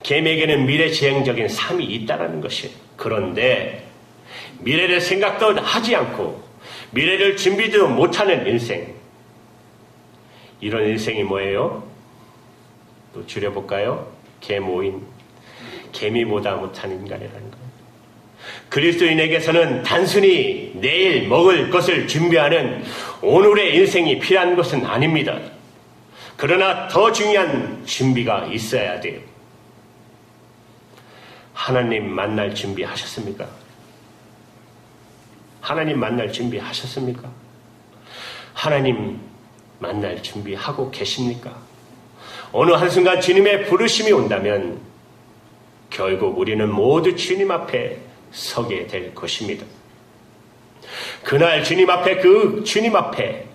개미에게는 미래지향적인 삶이 있다는 것이에요. 그런데 미래를 생각도 하지 않고 미래를 준비도 못하는 인생, 이런 인생이 뭐예요? 또 줄여볼까요? 개모임, 개미보다 못한 인간이라는 거예요. 그리스도인에게서는 단순히 내일 먹을 것을 준비하는 오늘의 인생이 필요한 것은 아닙니다. 그러나 더 중요한 준비가 있어야 돼요. 하나님 만날 준비하셨습니까? 하나님 만날 준비하셨습니까? 하나님 만날 준비하고 계십니까? 어느 한순간 주님의 부르심이 온다면 결국 우리는 모두 주님 앞에 서게 될 것입니다. 그날 주님 앞에, 그 주님 앞에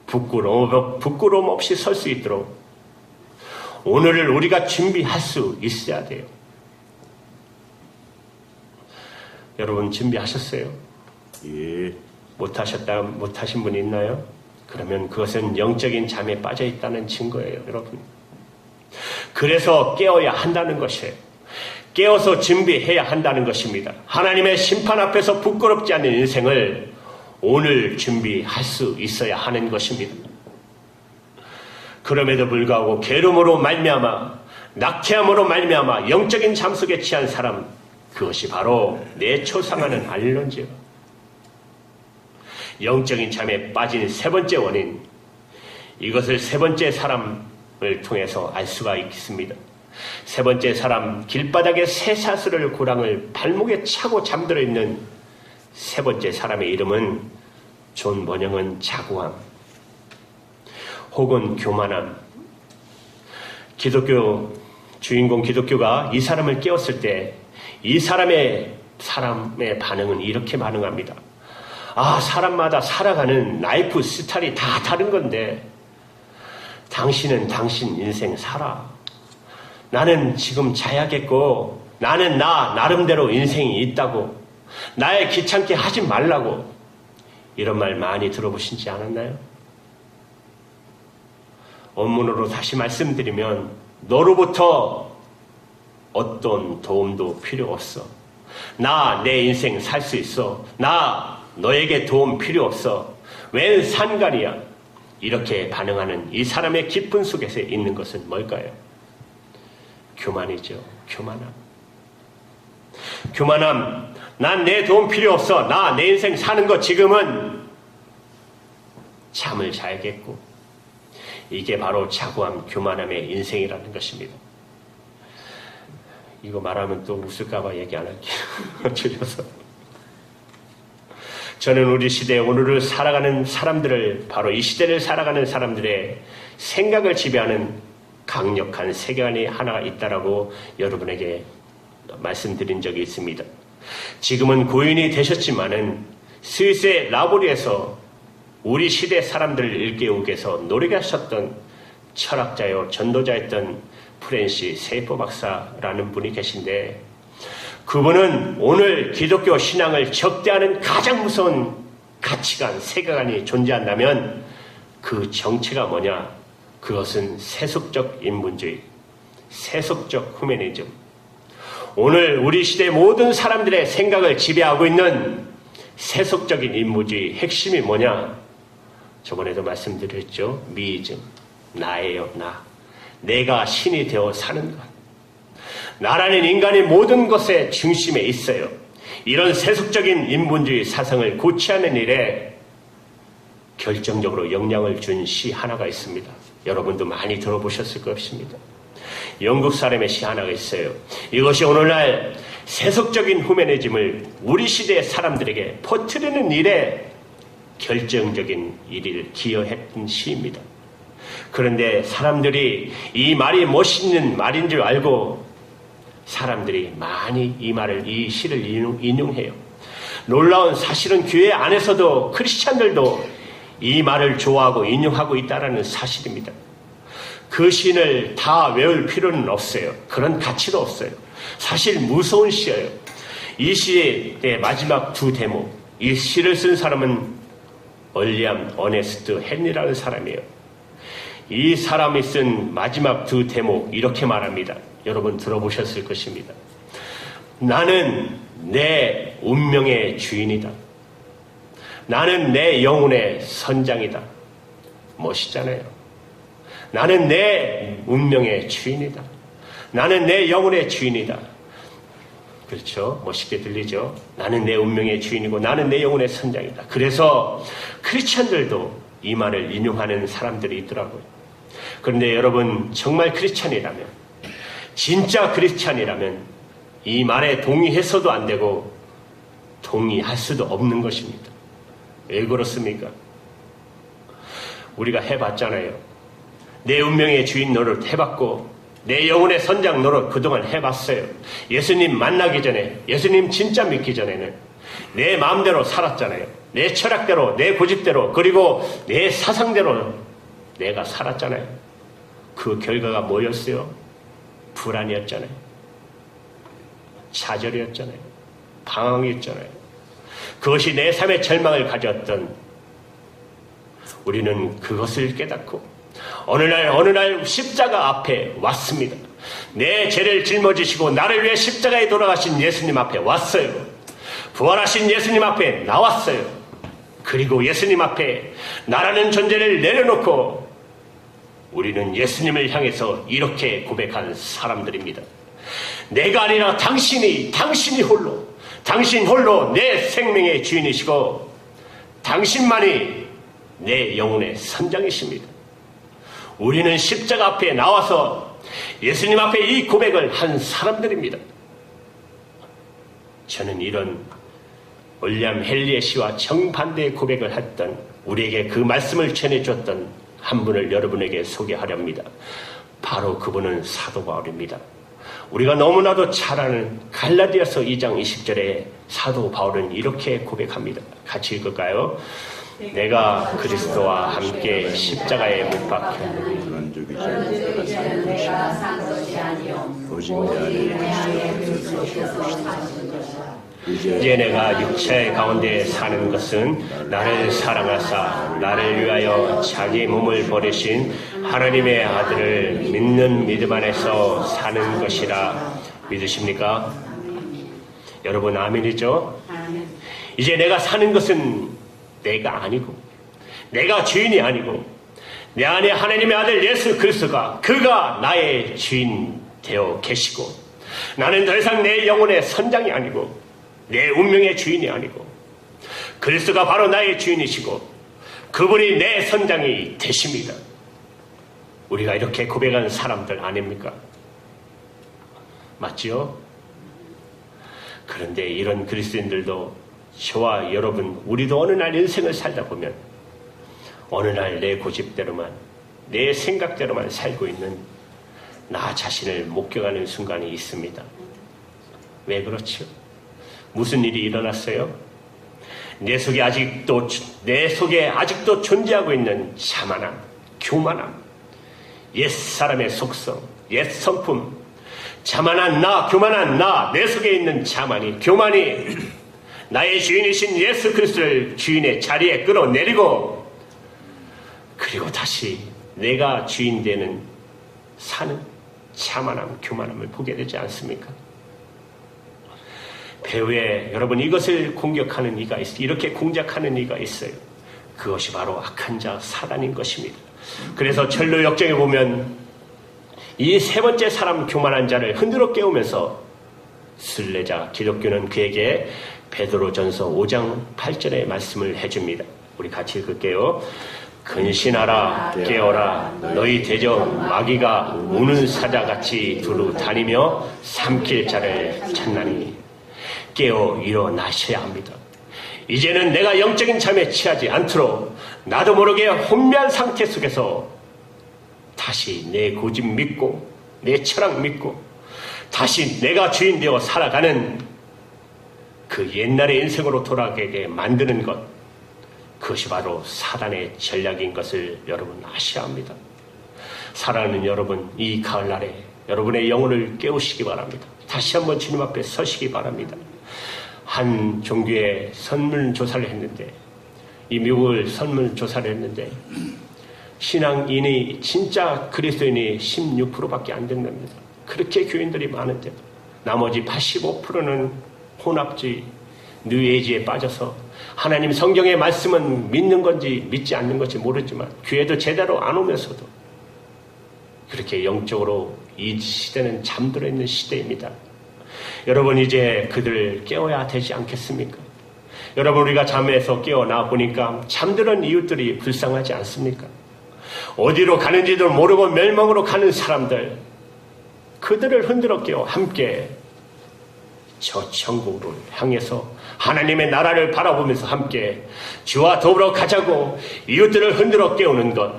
부끄러움 없이 설 수 있도록 오늘을 우리가 준비할 수 있어야 돼요. 여러분 준비하셨어요? 예. 못하신 분이 있나요? 그러면 그것은 영적인 잠에 빠져 있다는 증거예요, 여러분. 그래서 깨어야 한다는 것이에요. 깨어서 준비해야 한다는 것입니다. 하나님의 심판 앞에서 부끄럽지 않은 인생을 오늘 준비할 수 있어야 하는 것입니다. 그럼에도 불구하고 게으름으로 말미암아, 낙태함으로 말미암아 영적인 잠 속에 취한 사람, 그것이 바로 내 초상화는 알런지요. 영적인 잠에 빠진 세 번째 원인, 이것을 세 번째 사람을 통해서 알 수가 있습니다. 세 번째 사람, 길바닥에 쇠사슬을 고랑을 발목에 차고 잠들어 있는 세 번째 사람의 이름은 존 번영은 자고함 혹은 교만함. 주인공 기독교가 이 사람을 깨웠을 때 이 사람의 반응은 이렇게 반응합니다. 아, 사람마다 살아가는 라이프 스타일이 다 다른 건데 당신은 당신 인생 살아. 나는 지금 자야겠고 나는 나름대로 인생이 있다고, 나의 귀찮게 하지 말라고. 이런 말 많이 들어보시지 않았나요? 원문으로 다시 말씀드리면 너로부터 어떤 도움도 필요 없어. 내 인생 살 수 있어. 너에게 도움 필요 없어. 웬 상관이야. 이렇게 반응하는 이 사람의 깊은 속에서 있는 것은 뭘까요? 교만이죠. 교만함. 난 내 도움 필요 없어. 내 인생 사는 거 지금은 잠을 자야겠고. 이게 바로 자고함, 교만함의 인생이라는 것입니다. 이거 말하면 또 웃을까봐 얘기 안 할게요. 줄여서. 저는 우리 시대 오늘을 살아가는 사람들을, 바로 이 시대를 살아가는 사람들의 생각을 지배하는 강력한 세계관이 하나 있다라고 여러분에게 말씀드린 적이 있습니다. 지금은 고인이 되셨지만은 스위스의 라보리에서 우리 시대 사람들을 일깨우기 위해서 노력하셨던 철학자요 전도자였던 프랜시 세이퍼 박사라는 분이 계신데, 그분은 오늘 기독교 신앙을 적대하는 가장 무서운 가치관, 세계관이 존재한다면 그 정체가 뭐냐? 그것은 세속적 인본주의, 세속적 후메니즘. 오늘 우리 시대 모든 사람들의 생각을 지배하고 있는 세속적인 인본주의 핵심이 뭐냐? 저번에도 말씀드렸죠. 미이즘, 나예요, 내가 신이 되어 사는 것. 나라는 인간의 모든 것의 중심에 있어요. 이런 세속적인 인본주의 사상을 고취하는 일에 결정적으로 영향을 준 시 하나가 있습니다. 여러분도 많이 들어보셨을 것입니다. 영국 사람의 시 하나가 있어요. 이것이 오늘날 세속적인 후메니즘을 우리 시대의 사람들에게 퍼뜨리는 일에 결정적인 일을 기여했던 시입니다. 그런데 사람들이 이 말이 멋있는 말인 줄 알고 사람들이 많이 이 시를 인용해요. 놀라운 사실은 교회 안에서도 크리스찬들도 이 말을 좋아하고 인용하고 있다는 사실입니다. 그 시를 다 외울 필요는 없어요. 그런 가치도 없어요. 사실 무서운 시예요. 이 시의 마지막 두 대목, 이 시를 쓴 사람은 얼리암 어네스트 헨리라는 사람이에요. 이 사람이 쓴 마지막 두 대목 이렇게 말합니다. 여러분 들어보셨을 것입니다. 나는 내 운명의 주인이다. 나는 내 영혼의 선장이다. 멋있잖아요. 나는 내 운명의 주인이다. 나는 내 영혼의 주인이다. 그렇죠? 멋있게 들리죠? 나는 내 운명의 주인이고 나는 내 영혼의 선장이다. 그래서 크리스천들도 이 말을 인용하는 사람들이 있더라고요. 그런데 여러분 정말 크리스천이라면, 진짜 크리스천이라면 이 말에 동의해서도 안 되고 동의할 수도 없는 것입니다. 왜 그렇습니까? 우리가 해봤잖아요. 내 운명의 주인 노릇 해봤고 내 영혼의 선장 노릇 그동안 해봤어요. 예수님 만나기 전에, 예수님 진짜 믿기 전에는 내 마음대로 살았잖아요. 내 철학대로, 내 고집대로, 그리고 내 사상대로 내가 살았잖아요. 그 결과가 뭐였어요? 불안이었잖아요. 좌절이었잖아요. 방황이었잖아요. 그것이 내 삶의 절망을 가졌던 우리는 그것을 깨닫고 어느 날 십자가 앞에 왔습니다. 내 죄를 짊어지시고 나를 위해 십자가에 돌아가신 예수님 앞에 왔어요. 부활하신 예수님 앞에 나왔어요. 그리고 예수님 앞에 나라는 존재를 내려놓고 우리는 예수님을 향해서 이렇게 고백한 사람들입니다. 내가 아니라 당신이 홀로, 당신 홀로 내 생명의 주인이시고 당신만이 내 영혼의 선장이십니다. 우리는 십자가 앞에 나와서 예수님 앞에 이 고백을 한 사람들입니다. 저는 이런 윌리엄 헨리의 시와 정반대의 고백을 했던, 우리에게 그 말씀을 전해줬던 한 분을 여러분에게 소개하려 합니다. 바로 그분은 사도 바울입니다. 우리가 너무나도 잘 아는 갈라디아서 2장 20절에 사도 바울은 이렇게 고백합니다. 같이 읽을까요? 내가 그리스도와 함께 십자가에 못 박혔느니 내가 산 것이 아니요 오직 내 안에 그리스도께서 사신 것이라. 이제 내가 육체 가운데 사는 것은 나를 사랑하사 나를 위하여 자기 몸을 버리신 하나님의 아들을 믿는 믿음 안에서 사는 것이라. 믿으십니까? 여러분 아멘이죠? 이제 내가 사는 것은 내가 아니고, 내가 주인이 아니고, 내 안에 하나님의 아들 예수 그리스도가, 그가 나의 주인 되어 계시고, 나는 더 이상 내 영혼의 선장이 아니고 내 운명의 주인이 아니고 그리스도가 바로 나의 주인이시고 그분이 내 선장이 되십니다. 우리가 이렇게 고백한 사람들 아닙니까? 맞지요? 그런데 이런 그리스도인들도, 저와 여러분, 우리도 어느 날 인생을 살다 보면 어느 날 내 고집대로만, 내 생각대로만 살고 있는 나 자신을 목격하는 순간이 있습니다. 왜 그렇죠? 무슨 일이 일어났어요? 내 속에 아직도 존재하고 있는 자만함, 교만함, 옛 사람의 속성, 옛 성품, 자만한 나, 교만한 나, 내 속에 있는 자만이, 교만이 나의 주인이신 예수 그리스도를 주인의 자리에 끌어내리고, 그리고 다시 내가 주인 되는 사는 자만함, 교만함을 보게 되지 않습니까? 배후에 여러분 이것을 공격하는 이가 있어요. 이렇게 공작하는 이가 있어요. 그것이 바로 악한 자 사단인 것입니다. 그래서 철로 역정에 보면 이 세 번째 사람, 교만한 자를 흔들어 깨우면서 순례자 기독교는 그에게 베드로전서 5장 8절의 말씀을 해줍니다. 우리 같이 읽을게요. 근신하라, 깨어라. 너희 대적 마귀가 우는 사자같이 두루 다니며 삼킬 자를 찾나니. 깨어 일어나셔야 합니다. 이제는 내가 영적인 잠에 취하지 않도록 나도 모르게 혼미한 상태 속에서 다시 내 고집 믿고 내 철학 믿고 다시 내가 주인 되어 살아가는 그 옛날의 인생으로 돌아가게 만드는 것, 그것이 바로 사단의 전략인 것을 여러분 아셔야 합니다. 사랑하는 여러분, 이 가을날에 여러분의 영혼을 깨우시기 바랍니다. 다시 한번 주님 앞에 서시기 바랍니다. 한 종교에 설문조사를 했는데, 이 미국을 설문조사를 했는데 신앙인이, 진짜 그리스도인이 16%밖에 안 된답니다. 그렇게 교인들이 많은데 나머지 85%는 혼합주의, 뉴에이지에 빠져서 하나님 성경의 말씀은 믿는 건지 믿지 않는 건지 모르지만 교회도 제대로 안 오면서도 그렇게 영적으로 이 시대는 잠들어 있는 시대입니다. 여러분 이제 그들을 깨워야 되지 않겠습니까? 여러분 우리가 잠에서 깨어나 보니까 잠드는 이웃들이 불쌍하지 않습니까? 어디로 가는지도 모르고 멸망으로 가는 사람들, 그들을 흔들어 깨워 함께 저 천국을 향해서 하나님의 나라를 바라보면서 함께 주와 더불어 가자고 이웃들을 흔들어 깨우는 것,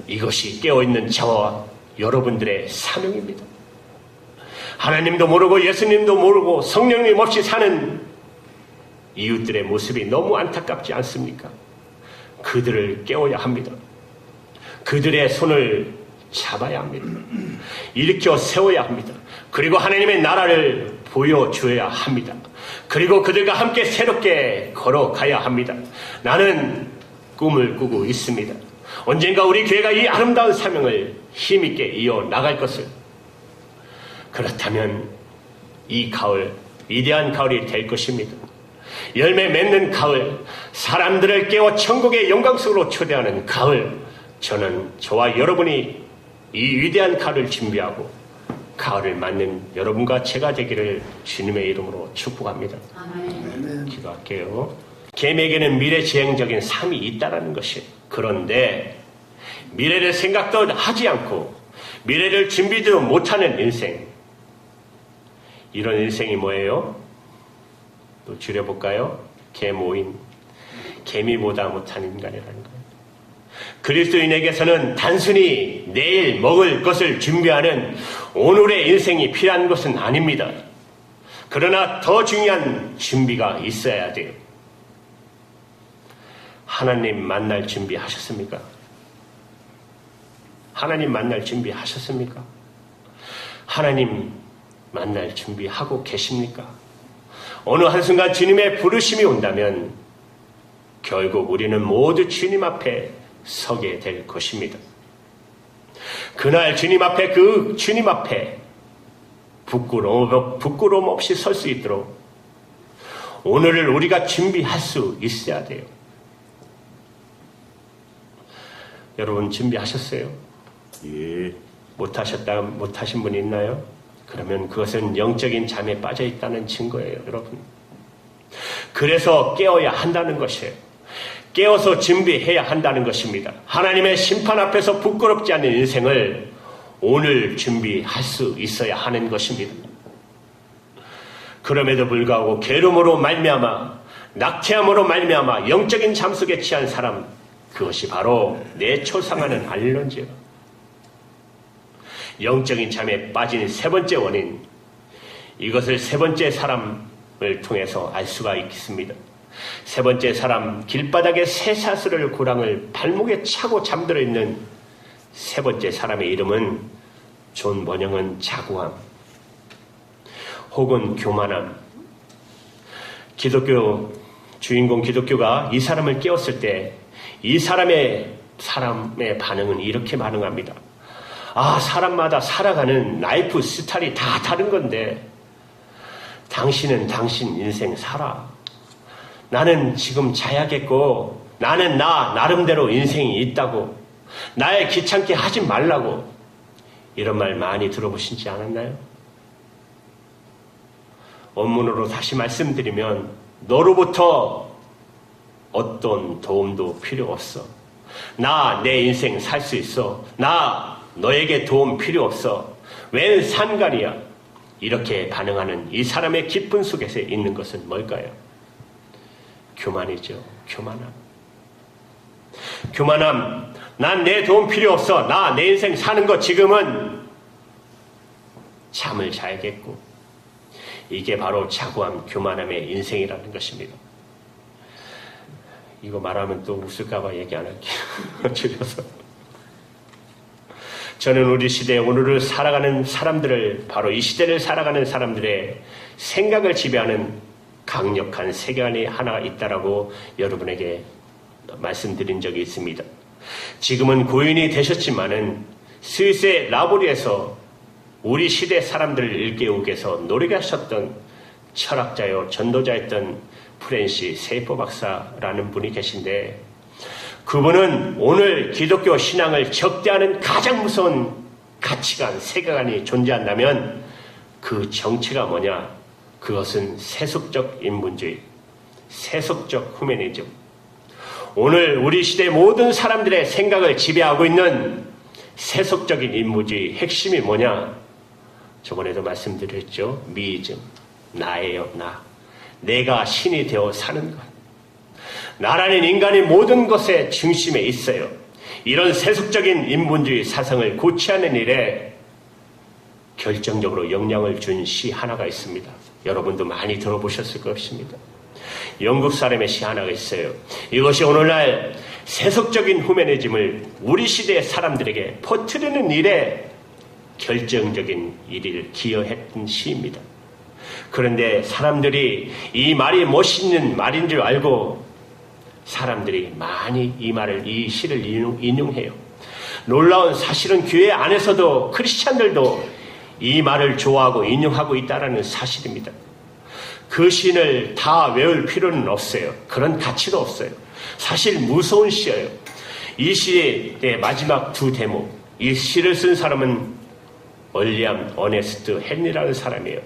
이것이 깨어있는 저와 여러분들의 사명입니다. 하나님도 모르고 예수님도 모르고 성령님 없이 사는 이웃들의 모습이 너무 안타깝지 않습니까? 그들을 깨워야 합니다. 그들의 손을 잡아야 합니다. 일으켜 세워야 합니다. 그리고 하나님의 나라를 보여줘야 합니다. 그리고 그들과 함께 새롭게 걸어가야 합니다. 나는 꿈을 꾸고 있습니다. 언젠가 우리 교회가 이 아름다운 사명을 힘있게 이어나갈 것을. 그렇다면 이 가을, 위대한 가을이 될 것입니다. 열매 맺는 가을, 사람들을 깨워 천국의 영광 속으로 초대하는 가을, 저는 저와 여러분이 이 위대한 가을을 준비하고 가을을 맞는 여러분과 제가 되기를 주님의 이름으로 축복합니다. 아멘. 기도할게요. 개미에게는 미래지향적인 삶이 있다는 것이, 그런데 미래를 생각도 하지 않고 미래를 준비도 못하는 인생, 이런 인생이 뭐예요? 또 줄여볼까요? 개모임, 개미보다 못한 인간이라는 거예요. 그리스도인에게서는 단순히 내일 먹을 것을 준비하는 오늘의 인생이 필요한 것은 아닙니다. 그러나 더 중요한 준비가 있어야 돼요. 하나님 만날 준비하셨습니까? 하나님 만날 준비하셨습니까? 하나님 만날 준비하고 계십니까? 어느 한순간 주님의 부르심이 온다면 결국 우리는 모두 주님 앞에 서게 될 것입니다. 그날 주님 앞에, 그 주님 앞에 부끄러움 없이 설 수 있도록 오늘을 우리가 준비할 수 있어야 돼요. 여러분 준비하셨어요? 예. 못하신 분 있나요? 그러면 그것은 영적인 잠에 빠져 있다는 증거예요, 여러분. 그래서 깨어야 한다는 것이에요. 깨어서 준비해야 한다는 것입니다. 하나님의 심판 앞에서 부끄럽지 않은 인생을 오늘 준비할 수 있어야 하는 것입니다. 그럼에도 불구하고 게으름으로 말미암아, 낙태함으로 말미암아 영적인 잠 속에 취한 사람, 그것이 바로 내 초상화는 알런지요. 영적인 잠에 빠진 세 번째 원인, 이것을 세 번째 사람을 통해서 알 수가 있습니다. 세 번째 사람, 길바닥에 쇠사슬을 고랑을 발목에 차고 잠들어 있는 세 번째 사람의 이름은 존 번영은 자고함 혹은 교만함. 기독교 주인공 기독교가 이 사람을 깨웠을 때 이 사람의 반응은 이렇게 반응합니다. 아, 사람마다 살아가는 라이프 스타일이 다 다른 건데 당신은 당신 인생 살아. 나는 지금 자야겠고, 나는 나 나름대로 인생이 있다고, 나의 귀찮게 하지 말라고, 이런 말 많이 들어보시지 않았나요? 원문으로 다시 말씀드리면, 너로부터 어떤 도움도 필요 없어. 나 내 인생 살 수 있어. 나 너에게 도움 필요 없어. 웬 상관이야. 이렇게 반응하는 이 사람의 기쁨 속에서 있는 것은 뭘까요? 교만이죠. 교만함. 난 내 도움 필요 없어. 나 내 인생 사는 거 지금은 잠을 자야겠고. 이게 바로 자고함, 교만함의 인생이라는 것입니다. 이거 말하면 또 웃을까봐 얘기 안 할게요. 줄여서. 저는 우리 시대 오늘을 살아가는 사람들을, 바로 이 시대를 살아가는 사람들의 생각을 지배하는 강력한 세계관이 하나 있다라고 여러분에게 말씀드린 적이 있습니다. 지금은 고인이 되셨지만은 스위스의 라보리에서 우리 시대 사람들을 일깨우기 위해서 노력하셨던 철학자요 전도자였던 프랜시 세이퍼 박사라는 분이 계신데, 그분은 오늘 기독교 신앙을 적대하는 가장 무서운 가치관, 세계관이 존재한다면 그 정체가 뭐냐? 그것은 세속적 인본주의, 세속적 후메니즘. 오늘 우리 시대 모든 사람들의 생각을 지배하고 있는 세속적인 인본주의 핵심이 뭐냐? 저번에도 말씀드렸죠. 미이즘, 나예요, 나. 내가 신이 되어 사는 것. 나라는 인간이 모든 것의 중심에 있어요. 이런 세속적인 인본주의 사상을 고취하는 일에 결정적으로 영향을 준 시 하나가 있습니다. 여러분도 많이 들어보셨을 것입니다. 영국 사람의 시 하나가 있어요. 이것이 오늘날 세속적인 후메니즘을 우리 시대의 사람들에게 퍼뜨리는 일에 결정적인 일을 기여했던 시입니다. 그런데 사람들이 이 말이 멋있는 말인 줄 알고 사람들이 많이 이 시를 인용해요. 놀라운 사실은 교회 안에서도 크리스찬들도 이 말을 좋아하고 인용하고 있다는 사실입니다. 그 시를 다 외울 필요는 없어요. 그런 가치도 없어요. 사실 무서운 시예요. 이 시의 마지막 두 대목, 이 시를 쓴 사람은 얼리엄 어네스트 헨리라는 사람이에요.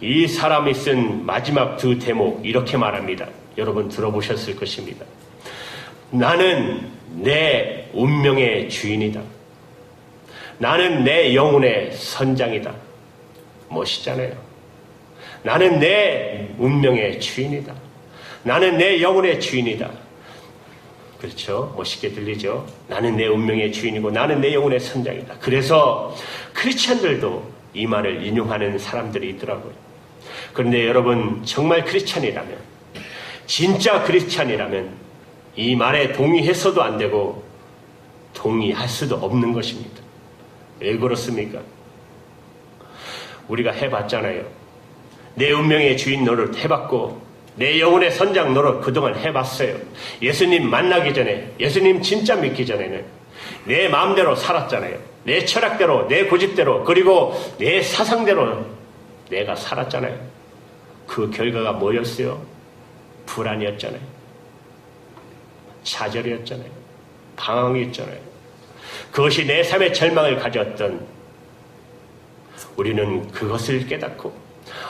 이 사람이 쓴 마지막 두 대목 이렇게 말합니다. 여러분 들어보셨을 것입니다. 나는 내 운명의 주인이다. 나는 내 영혼의 선장이다. 멋있잖아요. 나는 내 운명의 주인이다. 나는 내 영혼의 주인이다. 그렇죠? 멋있게 들리죠? 나는 내 운명의 주인이고 나는 내 영혼의 선장이다. 그래서 크리스찬들도 이 말을 인용하는 사람들이 있더라고요. 그런데 여러분 정말 크리스찬이라면, 진짜 크리스찬이라면 이 말에 동의해서도 안 되고 동의할 수도 없는 것입니다. 왜 그렇습니까? 우리가 해봤잖아요. 내 운명의 주인 노릇 해봤고 내 영혼의 선장 노릇 그동안 해봤어요. 예수님 만나기 전에, 예수님 진짜 믿기 전에는 내 마음대로 살았잖아요. 내 철학대로, 내 고집대로, 그리고 내 사상대로 내가 살았잖아요. 그 결과가 뭐였어요? 불안이었잖아요. 좌절이었잖아요. 방황이었잖아요. 그것이 내 삶의 절망을 가졌던 우리는 그것을 깨닫고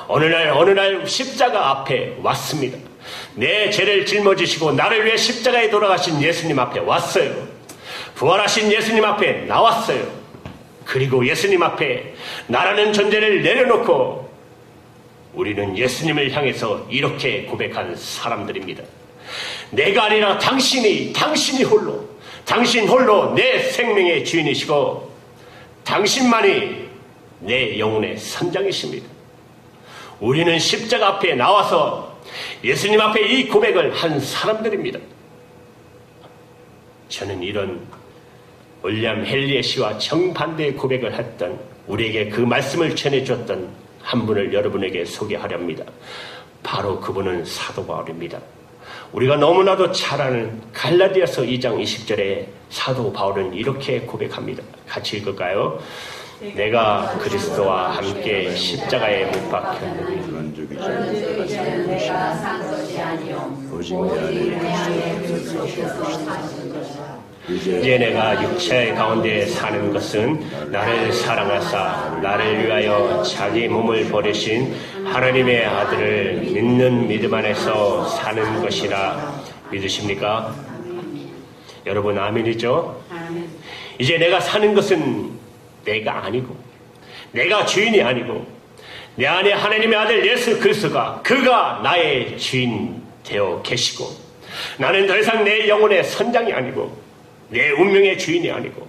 어느 날 십자가 앞에 왔습니다. 내 죄를 짊어지시고 나를 위해 십자가에 돌아가신 예수님 앞에 왔어요. 부활하신 예수님 앞에 나왔어요. 그리고 예수님 앞에 나라는 존재를 내려놓고 우리는 예수님을 향해서 이렇게 고백한 사람들입니다. 내가 아니라 당신이 홀로, 당신 홀로 내 생명의 주인이시고 당신만이 내 영혼의 선장이십니다. 우리는 십자가 앞에 나와서 예수님 앞에 이 고백을 한 사람들입니다. 저는 이런 올리엄 헨리의 시와 정반대의 고백을 했던, 우리에게 그 말씀을 전해줬던 한 분을 여러분에게 소개하려 합니다. 바로 그분은 사도 바울입니다. 우리가 너무나도 잘 아는 갈라디아서 2장 20절에 사도 바울은 이렇게 고백합니다. 같이 읽을까요? 내가 그리스도와 함께 십자가에 못 박혔느니 그런즉 이제는 내가 산 것이 아니요 오직 내 안에 그리스도께서 사신 것이라. 이제 내가 육체 가운데 사는 것은 나를 사랑하사 나를 위하여 자기 몸을 버리신 하나님의 아들을 믿는 믿음 안에서 사는 것이라. 믿으십니까? 여러분 아멘이죠? 이제 내가 사는 것은 내가 아니고, 내가 주인이 아니고, 내 안에 하나님의 아들 예수 그리스도가, 그가 나의 주인 되어 계시고, 나는 더 이상 내 영혼의 선장이 아니고 내 운명의 주인이 아니고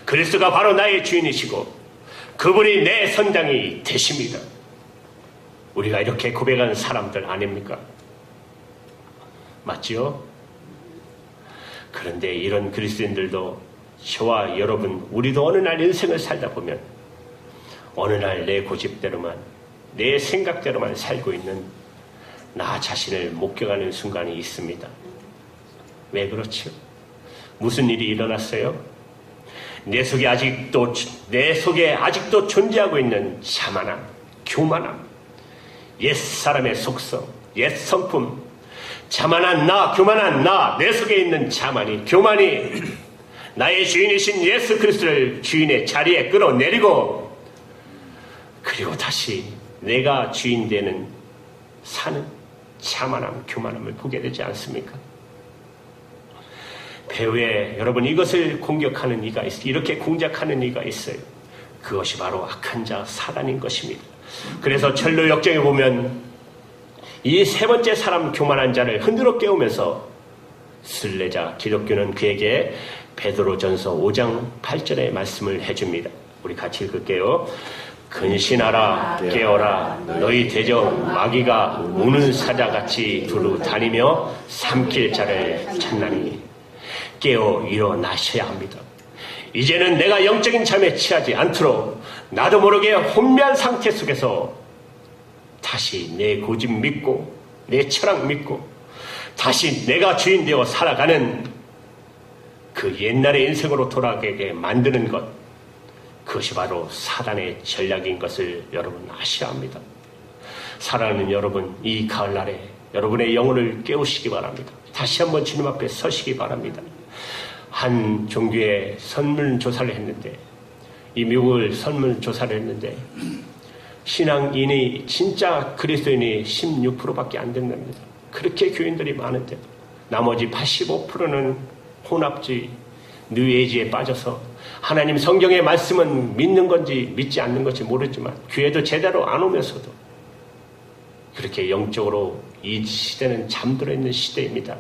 그리스도가 바로 나의 주인이시고 그분이 내 선장이 되십니다. 우리가 이렇게 고백하는 사람들 아닙니까? 맞지요? 그런데 이런 그리스도인들도, 저와 여러분, 우리도 어느 날 인생을 살다 보면 어느 날 내 고집대로만, 내 생각대로만 살고 있는 나 자신을 목격하는 순간이 있습니다. 왜 그렇죠? 무슨 일이 일어났어요? 내 속에 아직도 존재하고 있는 자만함, 교만함, 옛사람의 속성, 옛 성품, 자만한 나, 교만한 나, 내 속에 있는 자만이, 교만이 나의 주인이신 예수 그리스도를 주인의 자리에 끌어내리고, 그리고 다시 내가 주인 되는 사는 자만함, 교만함을 보게 되지 않습니까? 배후에 여러분 이것을 공격하는 이가 있어요. 이렇게 공작하는 이가 있어요. 그것이 바로 악한 자 사단인 것입니다. 그래서 철로 역정에 보면 이 세 번째 사람 교만한 자를 흔들어 깨우면서 순례자 기독교는 그에게 베드로전서 5장 8절의 말씀을 해줍니다. 우리 같이 읽을게요. 근신하라 깨어라 너희 대적 마귀가 우는 사자같이 두루 다니며 삼킬 자를 찾나니 깨어 일어나셔야 합니다. 이제는 내가 영적인 잠에 취하지 않도록 나도 모르게 혼미한 상태 속에서 다시 내 고집 믿고 내 철학 믿고 다시 내가 주인 되어 살아가는 그 옛날의 인생으로 돌아가게 만드는 것, 그것이 바로 사단의 전략인 것을 여러분 아셔야 합니다. 사랑하는 여러분, 이 가을날에 여러분의 영혼을 깨우시기 바랍니다. 다시 한번 주님 앞에 서시기 바랍니다. 한 종교에 설문조사를 했는데, 이 미국을 설문조사를 했는데 신앙인이 진짜 그리스도인이 16%밖에 안 된답니다. 그렇게 교인들이 많은데 나머지 85%는 혼합주의, 뉴에이지에 빠져서 하나님 성경의 말씀은 믿는 건지 믿지 않는 건지 모르지만 교회도 제대로 안 오면서도 그렇게 영적으로 이 시대는 잠들어 있는 시대입니다.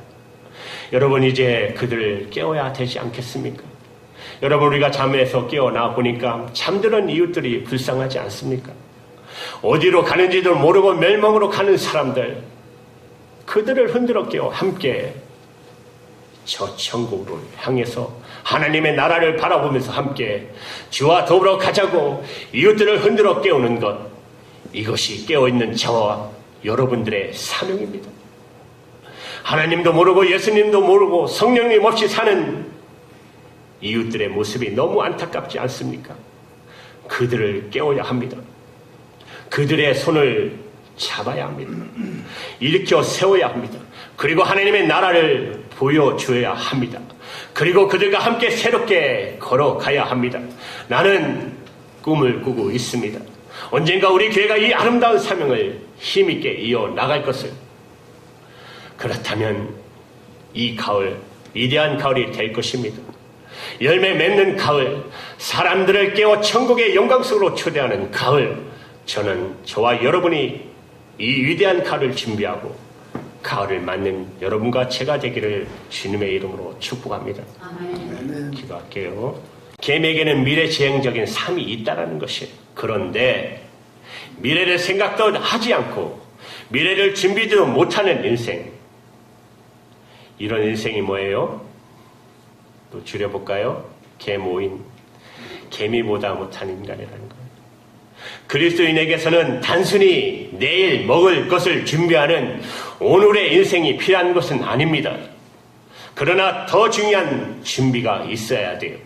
여러분 이제 그들을 깨워야 되지 않겠습니까? 여러분 우리가 잠에서 깨어나 보니까 잠드는 이웃들이 불쌍하지 않습니까? 어디로 가는지도 모르고 멸망으로 가는 사람들, 그들을 흔들어 깨워 함께 저 천국을 향해서 하나님의 나라를 바라보면서 함께 주와 더불어 가자고 이웃들을 흔들어 깨우는 것, 이것이 깨어있는 저와 여러분들의 사명입니다. 하나님도 모르고 예수님도 모르고 성령님 없이 사는 이웃들의 모습이 너무 안타깝지 않습니까? 그들을 깨워야 합니다. 그들의 손을 잡아야 합니다. 일으켜 세워야 합니다. 그리고 하나님의 나라를 보여줘야 합니다. 그리고 그들과 함께 새롭게 걸어가야 합니다. 나는 꿈을 꾸고 있습니다. 언젠가 우리 교회가 이 아름다운 사명을 힘있게 이어나갈 것을, 그렇다면 이 가을 위대한 가을이 될 것입니다. 열매 맺는 가을, 사람들을 깨워 천국의 영광 속으로 초대하는 가을, 저는 저와 여러분이 이 위대한 가을을 준비하고 가을을 맞는 여러분과 제가 되기를 주님의 이름으로 축복합니다. 아멘. 기도할게요. 개미에게는 미래지향적인 삶이 있다는 것이에요. 그런데 미래를 생각도 하지 않고 미래를 준비도 못하는 인생, 이런 인생이 뭐예요? 또 줄여볼까요? 개모인, 개미보다 못한 인간이라는 거예요. 그리스도인에게서는 단순히 내일 먹을 것을 준비하는 오늘의 인생이 필요한 것은 아닙니다. 그러나 더 중요한 준비가 있어야 돼요.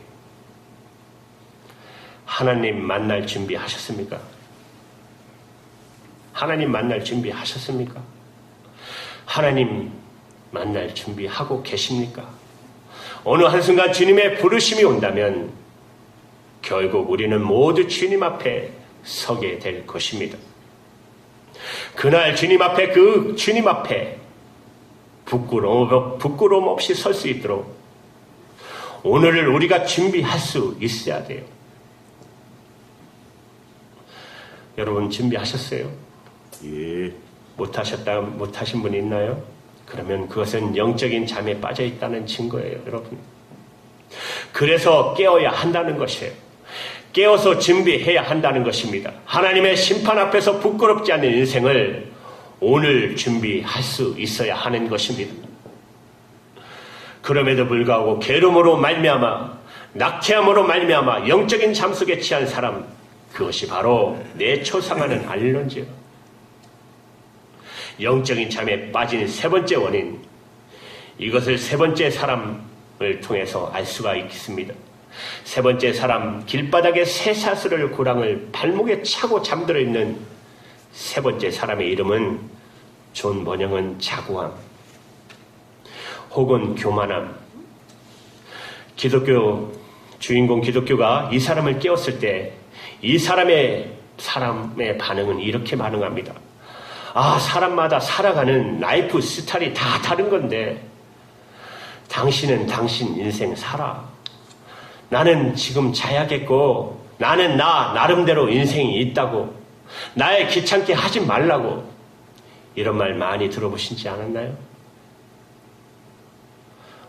하나님 만날 준비하셨습니까? 하나님 만날 준비하셨습니까? 하나님 만날 준비하고 계십니까? 어느 한순간 주님의 부르심이 온다면 결국 우리는 모두 주님 앞에 서게 될 것입니다. 그날 주님 앞에, 그 주님 앞에 부끄러움 없이 설 수 있도록 오늘을 우리가 준비할 수 있어야 돼요. 여러분 준비하셨어요? 예. 못하신 분이 있나요? 그러면 그것은 영적인 잠에 빠져 있다는 증거예요, 여러분. 그래서 깨어야 한다는 것이에요. 깨어서 준비해야 한다는 것입니다. 하나님의 심판 앞에서 부끄럽지 않은 인생을 오늘 준비할 수 있어야 하는 것입니다. 그럼에도 불구하고 게으름으로 말미암아, 낙태함으로 말미암아 영적인 잠 속에 취한 사람, 그것이 바로 내 초상화는 알런지요. 영적인 잠에 빠진 세 번째 원인, 이것을 세 번째 사람을 통해서 알 수가 있습니다. 세 번째 사람, 길바닥에 쇠사슬을 고랑을 발목에 차고 잠들어 있는 세 번째 사람의 이름은 존 번영은 자구함 혹은 교만함. 주인공 기독교가 이 사람을 깨웠을 때 이 사람의 반응은 이렇게 반응합니다. 아, 사람마다 살아가는 라이프 스타일이 다 다른 건데 당신은 당신 인생 살아. 나는 지금 자야겠고 나는 나름대로 인생이 있다고. 나의 귀찮게 하지 말라고. 이런 말 많이 들어보시지 않았나요?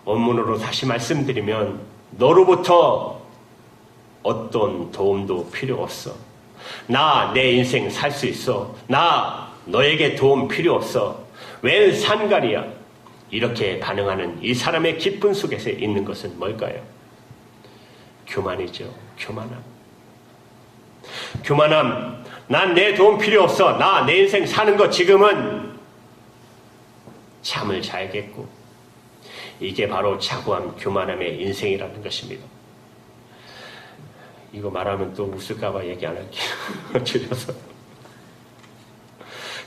원문으로 다시 말씀드리면 너로부터 어떤 도움도 필요 없어. 내 인생 살 수 있어. 너에게 도움 필요 없어. 웬 상관이야. 이렇게 반응하는 이 사람의 기쁨 속에서 있는 것은 뭘까요? 교만이죠. 교만함. 난 내 도움 필요 없어. 내 인생 사는 거 지금은 잠을 자야겠고. 이게 바로 자구함, 교만함의 인생이라는 것입니다. 이거 말하면 또 웃을까봐 얘기 안 할게요. 줄여서.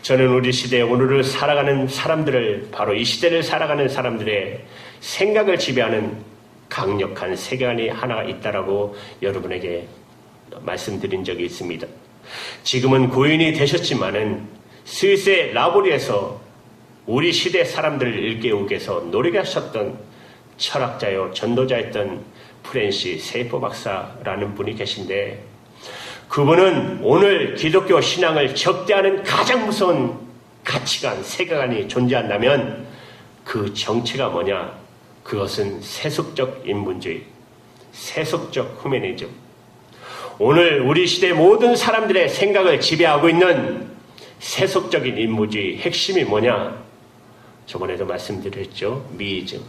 저는 우리 시대 오늘을 살아가는 사람들을, 바로 이 시대를 살아가는 사람들의 생각을 지배하는 강력한 세계관이 하나 있다라고 여러분에게 말씀드린 적이 있습니다. 지금은 고인이 되셨지만은 스위스의 라보리에서 우리 시대 사람들을 일깨우기 위해서 노력하셨던 철학자요 전도자였던 프랜시 세이퍼 박사라는 분이 계신데, 그분은 오늘 기독교 신앙을 적대하는 가장 무서운 가치관, 세계관이 존재한다면 그 정체가 뭐냐? 그것은 세속적 인본주의, 세속적 후메니즘. 오늘 우리 시대 모든 사람들의 생각을 지배하고 있는 세속적인 인본주의 핵심이 뭐냐? 저번에도 말씀드렸죠. 미이즘,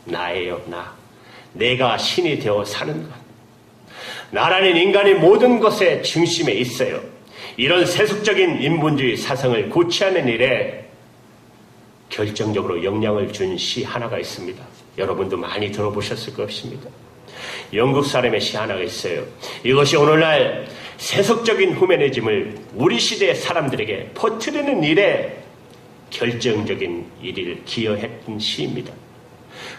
나예요, 나. 내가 신이 되어 사는 것. 나라는 인간의 모든 것의 중심에 있어요. 이런 세속적인 인본주의 사상을 고취하는 일에 결정적으로 영향을 준 시 하나가 있습니다. 여러분도 많이 들어보셨을 것입니다. 영국 사람의 시 하나가 있어요. 이것이 오늘날 세속적인 후메니즘을 우리 시대의 사람들에게 퍼뜨리는 일에 결정적인 일을 기여했던 시입니다.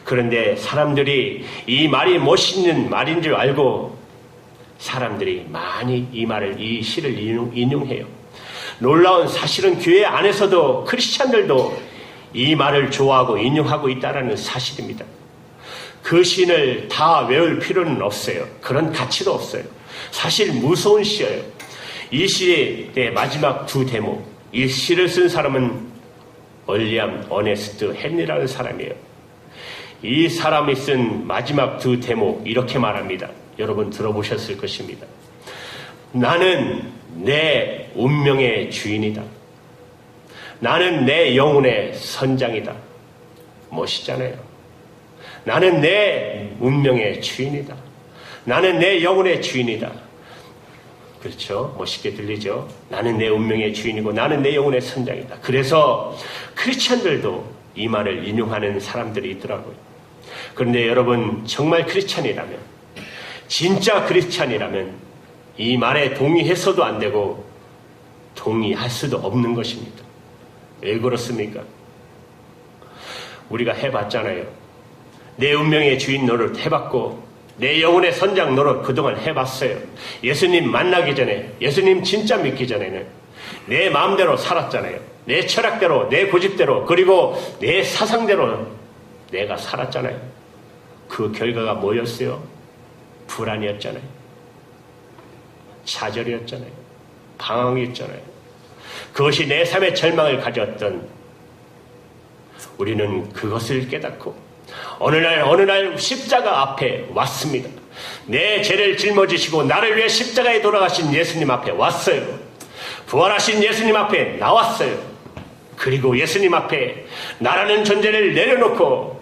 그런데 사람들이 이 말이 멋있는 말인 줄 알고 사람들이 많이 이 시를 인용해요. 놀라운 사실은 교회 안에서도 크리스찬들도 이 말을 좋아하고 인용하고 있다는 사실입니다. 그 시를 다 외울 필요는 없어요. 그런 가치도 없어요. 사실 무서운 시예요. 이 시의 마지막 두 대목, 이 시를 쓴 사람은 얼리암 어네스트 헨리라는 사람이에요. 이 사람이 쓴 마지막 두 대목 이렇게 말합니다. 여러분 들어보셨을 것입니다. 나는 내 운명의 주인이다. 나는 내 영혼의 선장이다. 멋있잖아요. 나는 내 운명의 주인이다. 나는 내 영혼의 주인이다. 그렇죠? 멋있게 들리죠? 나는 내 운명의 주인이고 나는 내 영혼의 선장이다. 그래서 크리스찬들도 이 말을 인용하는 사람들이 있더라고요. 그런데 여러분 정말 크리스찬이라면, 진짜 크리스찬이라면 이 말에 동의해서도 안 되고 동의할 수도 없는 것입니다. 왜 그렇습니까? 우리가 해봤잖아요. 내 운명의 주인 노릇 해봤고 내 영혼의 선장 노릇 그동안 해봤어요. 예수님 만나기 전에, 예수님 진짜 믿기 전에는 내 마음대로 살았잖아요. 내 철학대로, 내 고집대로, 그리고 내 사상대로 내가 살았잖아요. 그 결과가 뭐였어요? 불안이었잖아요. 좌절이었잖아요. 방황이었잖아요. 그것이 내 삶의 절망을 가졌던 우리는 그것을 깨닫고 어느 날 십자가 앞에 왔습니다. 내 죄를 짊어지시고 나를 위해 십자가에 돌아가신 예수님 앞에 왔어요. 부활하신 예수님 앞에 나왔어요. 그리고 예수님 앞에 나라는 존재를 내려놓고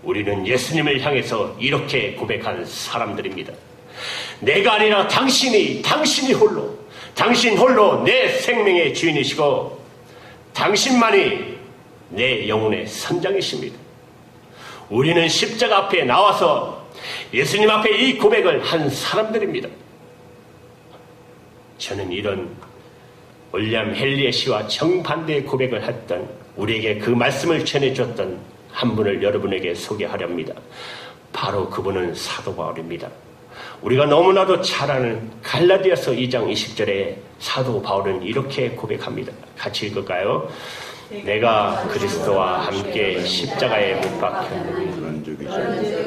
우리는 예수님을 향해서 이렇게 고백한 사람들입니다. 내가 아니라 당신 홀로 내 생명의 주인이시고 당신만이 내 영혼의 선장이십니다. 우리는 십자가 앞에 나와서 예수님 앞에 이 고백을 한 사람들입니다. 저는 이런 윌리엄 헨리의 시와 정반대의 고백을 했던, 우리에게 그 말씀을 전해줬던 한 분을 여러분에게 소개하렵니다. 바로 그분은 사도 바울입니다. 우리가 너무나도 잘 아는 갈라디아서 2장 20절에 사도 바울은 이렇게 고백합니다. 같이 읽을까요? 내가 그리스도와 함께 십자가에 못 박혔느니 그런즉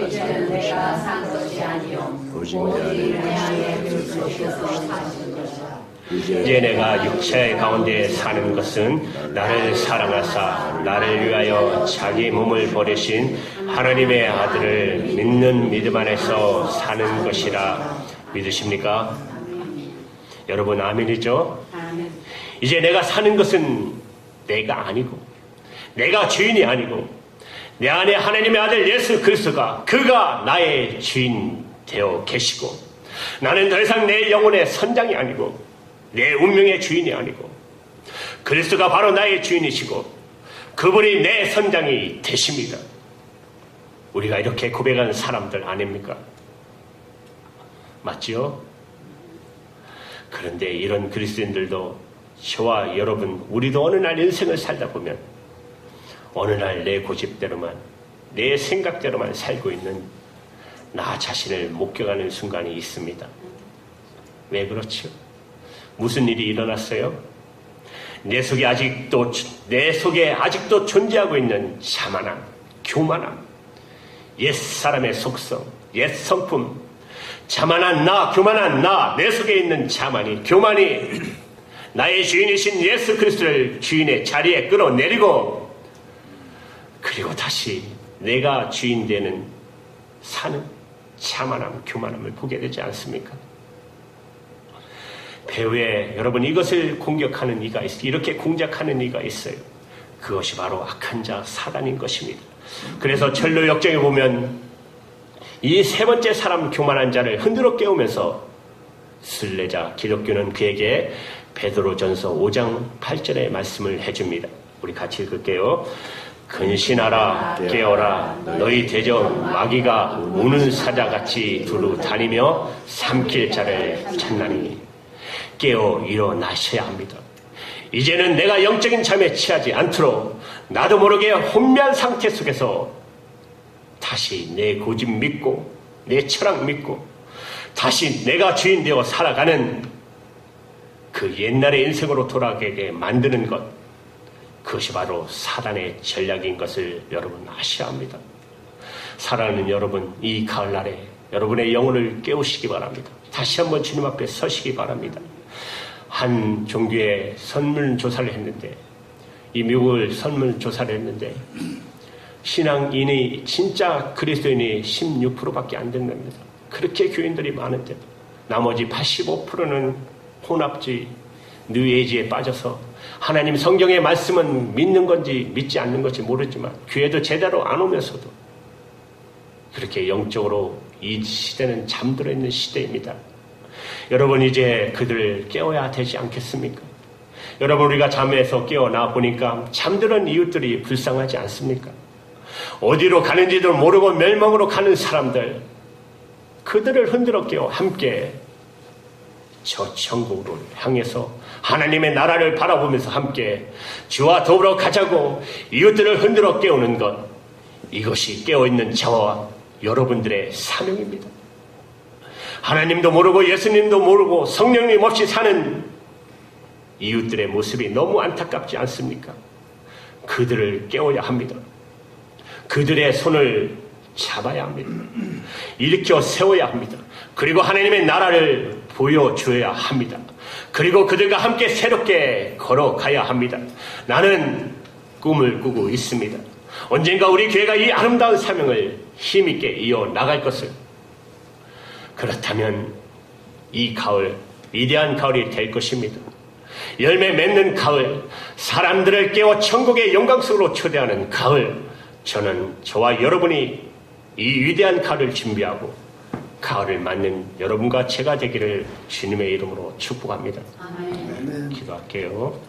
이제는 내가 산 것이 아니요 오직 내 안에 그리스도께서 사신 것이라. 이제 내가 육체 가운데 사는 것은 나를 사랑하사 나를 위하여 자기 몸을 버리신 하나님의 아들을 믿는 믿음 안에서 사는 것이라. 믿으십니까? 여러분 아멘이죠? 이제 내가 사는 것은 내가 아니고, 내가 주인이 아니고, 내 안에 하나님의 아들 예수 그리스도가, 그가 나의 주인 되어 계시고, 나는 더 이상 내 영혼의 선장이 아니고 내 운명의 주인이 아니고, 그리스도가 바로 나의 주인이시고 그분이 내 선장이 되십니다. 우리가 이렇게 고백하는 사람들 아닙니까? 맞지요? 그런데 이런 그리스도인들도, 저와 여러분, 우리도 어느 날 인생을 살다 보면 어느 날 내 고집대로만, 내 생각대로만 살고 있는 나 자신을 목격하는 순간이 있습니다. 왜 그렇죠? 무슨 일이 일어났어요? 내 속에 아직도 존재하고 있는 자만함, 교만함, 옛 사람의 속성, 옛 성품, 자만한 나, 교만한 나, 내 속에 있는 자만이, 교만이 나의 주인이신 예수 그리스도를 주인의 자리에 끌어내리고, 그리고 다시 내가 주인 되는 사는 자만함, 교만함을 보게 되지 않습니까? 배후에 여러분 이것을 공격하는 이가 있어요. 이렇게 공작하는 이가 있어요. 그것이 바로 악한 자 사단인 것입니다. 그래서 철로 역정에 보면 이 세 번째 사람, 교만한 자를 흔들어 깨우면서 순례자 기독교는 그에게 베드로전서 5장 8절의 말씀을 해줍니다. 우리 같이 읽을게요. 근신하라, 깨어라. 너희 대적 마귀가 우는 사자같이 두루 다니며 삼킬 자를 찾나니. 깨어 일어나셔야 합니다. 이제는 내가 영적인 잠에 취하지 않도록 나도 모르게 혼미한 상태 속에서 다시 내 고집 믿고 내 철학 믿고 다시 내가 주인 되어 살아가는 그 옛날의 인생으로 돌아가게 만드는 것, 그것이 바로 사단의 전략인 것을 여러분 아셔야 합니다. 사랑하는 여러분, 이 가을날에 여러분의 영혼을 깨우시기 바랍니다. 다시 한번 주님 앞에 서시기 바랍니다. 한 종교에 설문조사를 했는데, 이 미국을 설문조사를 했는데 신앙인이, 진짜 그리스도인이 16%밖에 안 된답니다. 그렇게 교인들이 많은데 나머지 85%는 혼합주의, 뉴에이지에 빠져서 하나님 성경의 말씀은 믿는 건지 믿지 않는 건지 모르지만 교회도 제대로 안 오면서도 그렇게 영적으로 이 시대는 잠들어 있는 시대입니다. 여러분, 이제 그들을 깨워야 되지 않겠습니까? 여러분, 우리가 잠에서 깨어나 보니까 잠드는 이웃들이 불쌍하지 않습니까? 어디로 가는지도 모르고 멸망으로 가는 사람들, 그들을 흔들어 깨워 함께 저 천국으로 향해서 하나님의 나라를 바라보면서 함께 주와 더불어 가자고 이웃들을 흔들어 깨우는 것, 이것이 깨어있는 저와 여러분들의 사명입니다. 하나님도 모르고 예수님도 모르고 성령님 없이 사는 이웃들의 모습이 너무 안타깝지 않습니까? 그들을 깨워야 합니다. 그들의 손을 잡아야 합니다. 일으켜 세워야 합니다. 그리고 하나님의 나라를 보여줘야 합니다. 그리고 그들과 함께 새롭게 걸어가야 합니다. 나는 꿈을 꾸고 있습니다. 언젠가 우리 교회가 이 아름다운 사명을 힘있게 이어나갈 것을. 그렇다면 이 가을, 위대한 가을이 될 것입니다. 열매 맺는 가을, 사람들을 깨워 천국의 영광 속으로 초대하는 가을, 저는 저와 여러분이 이 위대한 가을을 준비하고 가을을 맞는 여러분과 제가 되기를 주님의 이름으로 축복합니다. 아멘. 기도할게요.